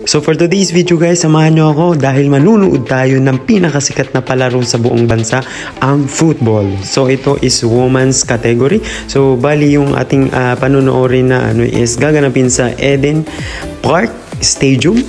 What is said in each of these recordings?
So for today's video guys, samahan nyo ako dahil manunood tayo ng pinakasikat na palaro sa buong bansa, ang football. So ito is women's category. So bali yung ating panonoorin na is gaganapin sa Eden Park Stadium.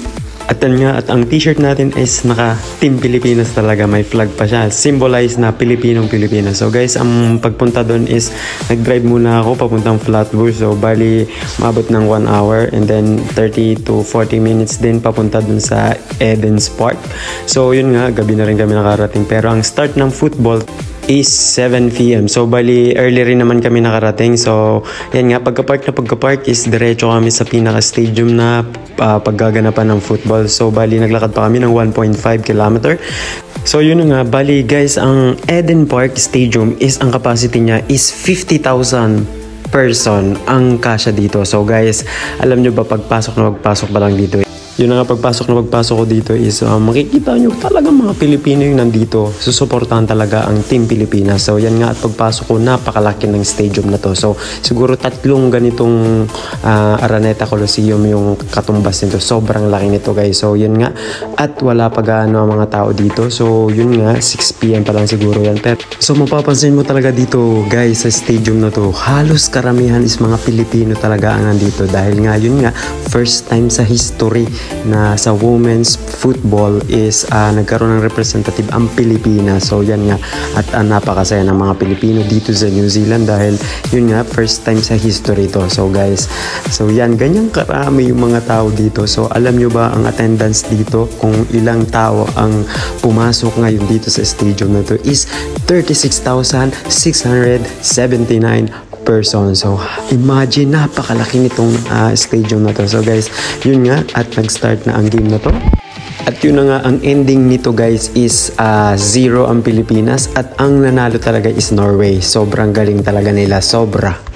At ang t-shirt natin is naka Team Pilipinas talaga, may flag pa siya, symbolize na Pilipinong-Pilipinas. So guys, ang pagpunta doon is nag-drive muna ako papuntang Flatbush. So bali maabot ng 1 hour and then 30 to 40 minutes din papunta doon sa Eden's Park. So yun nga, gabi na rin kami nakarating, pero ang start ng football is 7 PM. So bali early rin naman kami nakarating. So yan nga, pagka-park is diretso kami sa pinaka-stadium na paggaganapan ng football. So bali naglakad pa kami ng 1.5 kilometer. So yun nga, bali guys, ang Eden Park Stadium is ang capacity niya is 50,000 person ang kasya dito. So guys, alam nyo ba, pagpasok pa lang dito, yun na nga, pagpasok ko dito is makikita nyo talagang mga Pilipino yung nandito. Susuportahan talaga ang Team Pilipinas. So yan nga, at pagpasok ko, napakalaki ng stadium na to. So siguro 3 ganitong Araneta Coliseum yung katumbas nito. Sobrang laki nito guys. So yun nga, at wala pa gaano ang mga tao dito. So yun nga, 6 PM pa lang siguro yan. Pero so mapapansin mo talaga dito guys, sa stadium na to, halos karamihan is mga Pilipino talaga ang nandito. Dahil nga, yun nga, first time sa history na sa women's football is nagkaroon ng representative ang Pilipinas. So yan nga, at napakasaya ng mga Pilipino dito sa New Zealand dahil yun nga, first time sa history to. So guys, so yan, ganyan karami yung mga tao dito. So alam nyo ba ang attendance dito, kung ilang tao ang pumasok ngayon dito sa stadium na to is 36,679 person. So imagine, napakalaki nitong stadium na to. So guys, yun nga, at nag-start na ang game na to. At yun na nga, ang ending nito guys is 0 ang Pilipinas at ang nanalo talaga is Norway. Sobrang galing talaga nila, sobra.